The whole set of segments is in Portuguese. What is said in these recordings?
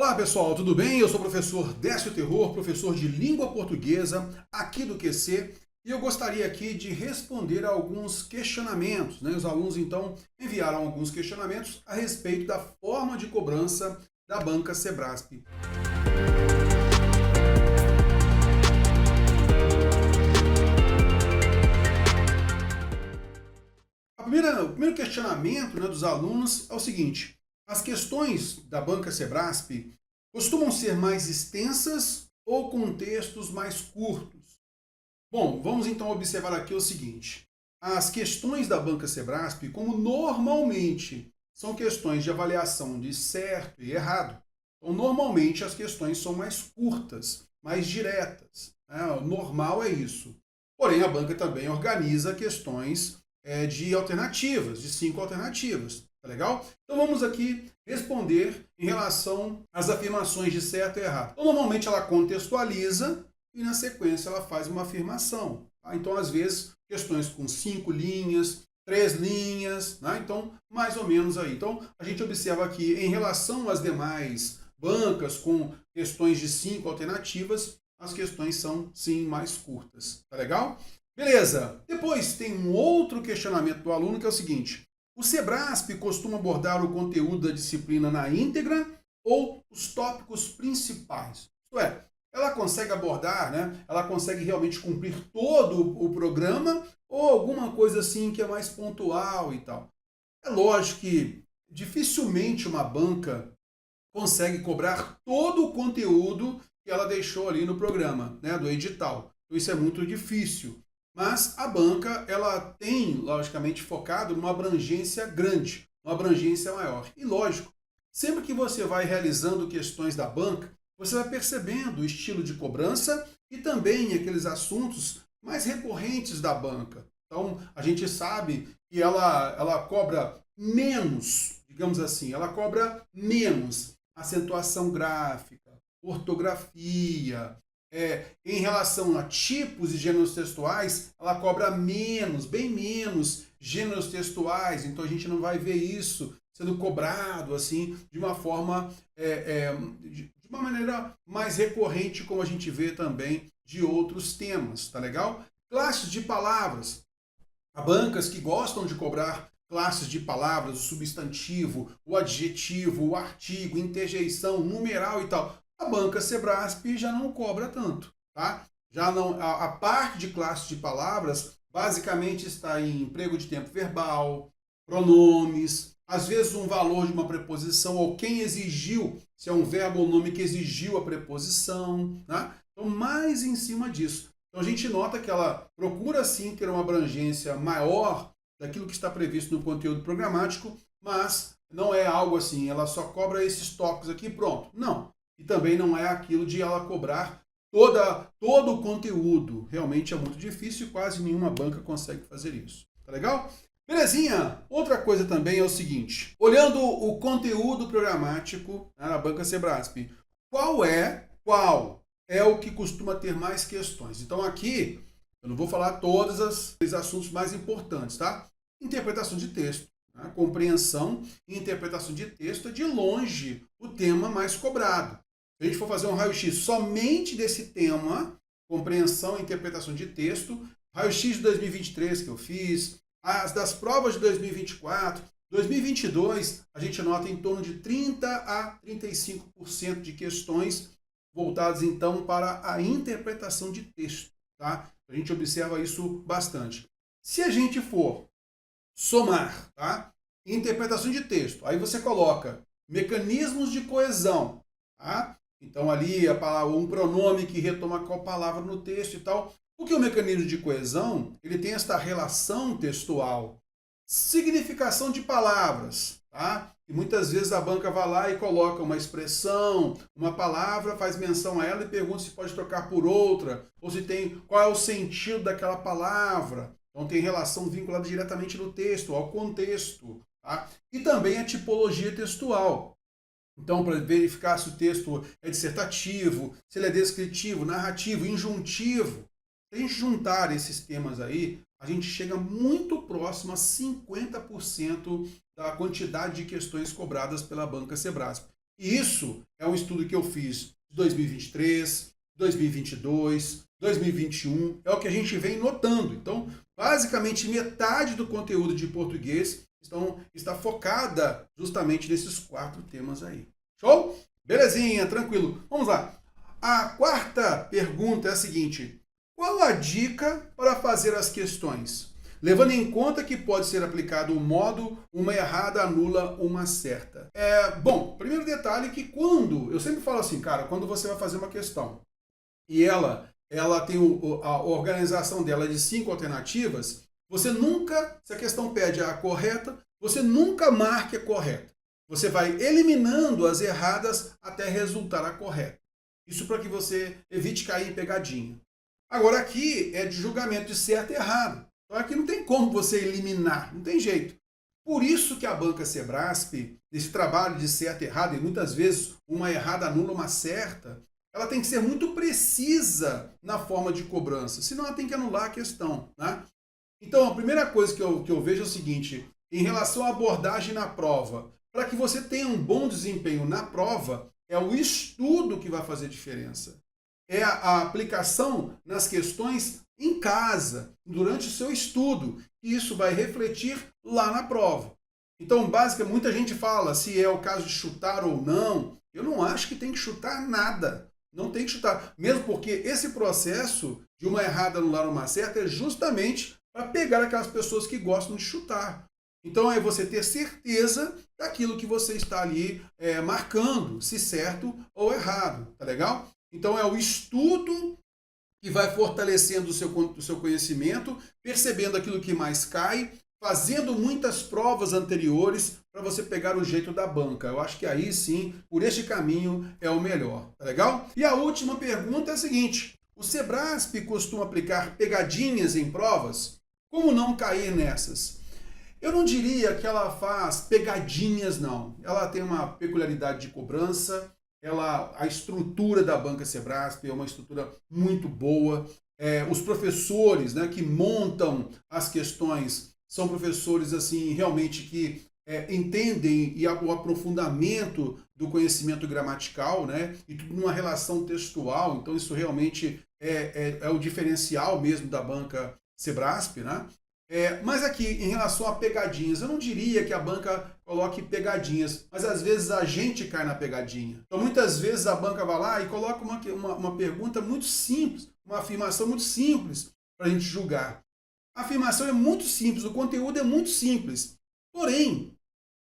Olá pessoal, tudo bem? Eu sou o professor Décio Terror, professor de língua portuguesa aqui do QC, e eu gostaria aqui de responder a alguns questionamentos, né? Os alunos então enviaram alguns questionamentos a respeito da forma de cobrança da banca Sebrasp. O primeiro questionamento, né, dos alunos é o seguinte: as questões da banca Sebrasp costumam ser mais extensas ou com textos mais curtos? Bom, vamos então observar aqui o seguinte: as questões da banca Sebrasp, como normalmente são questões de avaliação de certo e errado, então normalmente as questões são mais curtas, mais diretas, né? O normal é isso. Porém, a banca também organiza questões de alternativas, de 5 alternativas. Tá legal? Então vamos aqui responder em relação às afirmações de certo e errado. Então, normalmente ela contextualiza e na sequência ela faz uma afirmação. Tá? Então, às vezes, questões com 5 linhas, 3 linhas, né? Então, mais ou menos aí. Então, a gente observa aqui, em relação às demais bancas com questões de 5 alternativas, as questões são, sim, mais curtas. Tá legal? Beleza. Depois tem um outro questionamento do aluno que é o seguinte: o Sebrasp costuma abordar o conteúdo da disciplina na íntegra ou os tópicos principais? Isto é, ela consegue abordar, né? Ela consegue realmente cumprir todo o programa ou alguma coisa assim que é mais pontual e tal? É lógico que dificilmente uma banca consegue cobrar todo o conteúdo que ela deixou ali no programa, né, do edital. Então isso é muito difícil. Mas a banca, ela tem, logicamente, focado numa abrangência grande, uma abrangência maior. E lógico, sempre que você vai realizando questões da banca, você vai percebendo o estilo de cobrança e também aqueles assuntos mais recorrentes da banca. Então, a gente sabe que ela cobra menos, digamos assim, ela cobra menos acentuação gráfica, ortografia. Em relação a tipos e gêneros textuais, ela cobra menos, bem menos gêneros textuais. Então a gente não vai ver isso sendo cobrado assim de uma forma, de uma maneira mais recorrente, como a gente vê também de outros temas, tá legal? Classes de palavras. Há bancas que gostam de cobrar classes de palavras, o substantivo, o adjetivo, o artigo, interjeição, numeral e tal. A banca Sebrasp já não cobra tanto, tá? Já não, a parte de classes de palavras basicamente está em emprego de tempo verbal, pronomes, às vezes um valor de uma preposição ou quem exigiu, se é um verbo ou nome que exigiu a preposição, né? Então, mais em cima disso. Então, a gente nota que ela procura sim ter uma abrangência maior daquilo que está previsto no conteúdo programático, mas não é algo assim, ela só cobra esses tópicos aqui, pronto. Não. E também não é aquilo de ela cobrar todo o conteúdo. Realmente é muito difícil e quase nenhuma banca consegue fazer isso. Tá legal? Belezinha? Outra coisa também é o seguinte: olhando o conteúdo programático, né, na banca Sebrasp, qual é o que costuma ter mais questões? Então aqui eu não vou falar todos os assuntos mais importantes, tá? Interpretação de texto. Né? Compreensão e interpretação de texto é de longe o tema mais cobrado. Se a gente for fazer um raio-x somente desse tema, compreensão e interpretação de texto, raio-x de 2023 que eu fiz, as das provas de 2024, 2022, a gente nota em torno de 30 a 35% de questões voltadas então para a interpretação de texto. Tá? A gente observa isso bastante. Se a gente for somar, tá? Interpretação de texto, aí você coloca mecanismos de coesão, tá? Então ali um pronome que retoma qual palavra no texto e tal. Porque o mecanismo de coesão, ele tem esta relação textual, significação de palavras, tá? E muitas vezes a banca vai lá e coloca uma expressão, uma palavra, faz menção a ela e pergunta se pode trocar por outra, ou se tem qual é o sentido daquela palavra. Então tem relação vinculada diretamente no texto, ao contexto, tá? E também a tipologia textual. Então, para verificar se o texto é dissertativo, se ele é descritivo, narrativo, injuntivo. Se a gente juntar esses temas aí, a gente chega muito próximo a 50% da quantidade de questões cobradas pela banca Sebrasp. E isso é um estudo que eu fiz de 2023, 2022, 2021, é o que a gente vem notando. Então, basicamente, metade do conteúdo de português está focada justamente nesses 4 temas aí. Show? Belezinha, tranquilo. Vamos lá. A quarta pergunta é a seguinte: qual a dica para fazer as questões? Levando em conta que pode ser aplicado o modo uma errada anula uma certa. Bom, primeiro detalhe é que eu sempre falo assim, cara, quando você vai fazer uma questão e ela tem a organização dela de 5 alternativas, você nunca, se a questão pede a correta, você nunca marque a correta. Você vai eliminando as erradas até resultar a correta. Isso para que você evite cair em pegadinha. Agora aqui é de julgamento de certo e errado. Então aqui não tem como você eliminar, não tem jeito. Por isso que a banca Sebrasp, nesse trabalho de certo e errado, e muitas vezes uma errada anula uma certa, ela tem que ser muito precisa na forma de cobrança, senão ela tem que anular a questão, né? Então a primeira coisa que eu vejo é o seguinte: em relação à abordagem na prova, para que você tenha um bom desempenho na prova, é o estudo que vai fazer diferença. É a aplicação nas questões em casa, durante o seu estudo, e isso vai refletir lá na prova. Então, basicamente, muita gente fala se é o caso de chutar ou não. Eu não acho que tem que chutar nada. Não tem que chutar. Mesmo porque esse processo de uma errada anular uma certa é justamente para pegar aquelas pessoas que gostam de chutar. Então é você ter certeza daquilo que você está ali marcando, se certo ou errado, tá legal? Então é o estudo que vai fortalecendo o seu conhecimento, percebendo aquilo que mais cai, fazendo muitas provas anteriores para você pegar o jeito da banca. Eu acho que aí sim, por este caminho, é o melhor, tá legal? E a última pergunta é a seguinte: o Sebrasp costuma aplicar pegadinhas em provas? Como não cair nessas? Eu não diria que ela faz pegadinhas, não. Ela tem uma peculiaridade de cobrança, a estrutura da banca Sebrasp é uma estrutura muito boa. Os professores, né, que montam as questões são professores assim realmente que entendem o aprofundamento do conhecimento gramatical, né, e tudo numa relação textual. Então isso realmente é o diferencial mesmo da banca Sebrasp, né? Mas aqui, em relação a pegadinhas, eu não diria que a banca coloque pegadinhas, mas às vezes a gente cai na pegadinha. Então muitas vezes a banca vai lá e coloca uma pergunta muito simples, uma afirmação muito simples para a gente julgar. A afirmação é muito simples, o conteúdo é muito simples. Porém,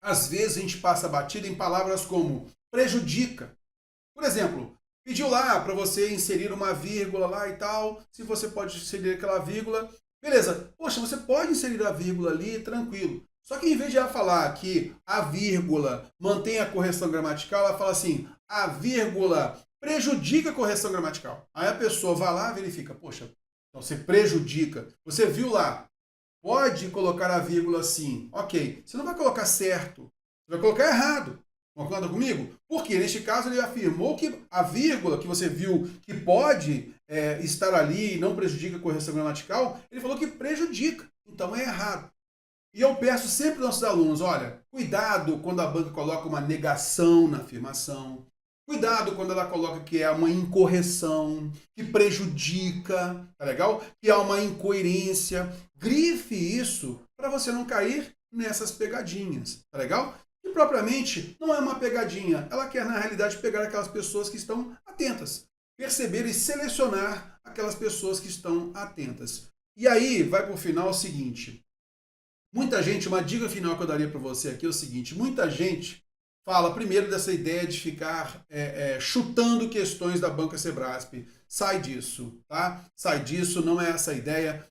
às vezes a gente passa batida em palavras como prejudica. Por exemplo, pediu lá para você inserir uma vírgula lá e tal, se você pode inserir aquela vírgula. Beleza, poxa, você pode inserir a vírgula ali, tranquilo. Só que em vez de ela falar que a vírgula mantém a correção gramatical, ela fala assim, a vírgula prejudica a correção gramatical. Aí a pessoa vai lá e verifica, poxa, então você prejudica. Você viu lá, pode colocar a vírgula assim, ok. Você não vai colocar certo, você vai colocar errado. Concorda comigo? Porque neste caso ele afirmou que a vírgula que você viu que pode estar ali e não prejudica a correção gramatical, ele falou que prejudica. Então é errado. E eu peço sempre aos nossos alunos, olha, cuidado quando a banca coloca uma negação na afirmação. Cuidado quando ela coloca que é uma incorreção, que prejudica, tá legal? Que há uma incoerência. Grife isso para você não cair nessas pegadinhas, tá legal? E propriamente não é uma pegadinha, ela quer na realidade pegar aquelas pessoas que estão atentas, perceber e selecionar aquelas pessoas que estão atentas. E aí vai para o final o seguinte, muita gente, uma dica final que eu daria para você aqui é o seguinte, muita gente fala primeiro dessa ideia de ficar chutando questões da banca Sebrasp. Sai disso, tá? Sai disso, não é essa a ideia.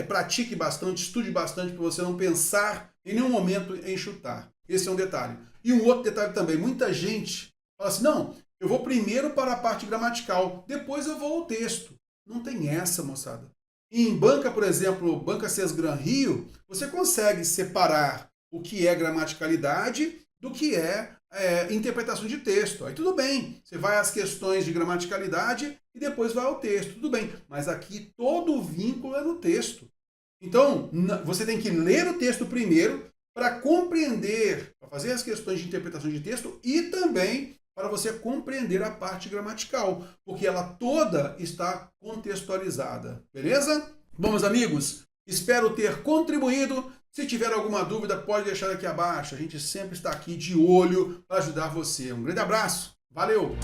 Pratique bastante, estude bastante para você não pensar em nenhum momento em chutar. Esse é um detalhe. E um outro detalhe também, muita gente fala assim, não, eu vou primeiro para a parte gramatical, depois eu vou ao texto. Não tem essa, moçada. Em banca, por exemplo, Banca Sesgran Rio, você consegue separar o que é gramaticalidade do que é interpretação de texto. Aí tudo bem, você vai às questões de gramaticalidade e depois vai ao texto, tudo bem. Mas aqui todo o vínculo é no texto. Então, você tem que ler o texto primeiro para compreender, para fazer as questões de interpretação de texto e também para você compreender a parte gramatical, porque ela toda está contextualizada, beleza? Bom, meus amigos, espero ter contribuído. Se tiver alguma dúvida, pode deixar aqui abaixo. A gente sempre está aqui de olho para ajudar você. Um grande abraço, valeu!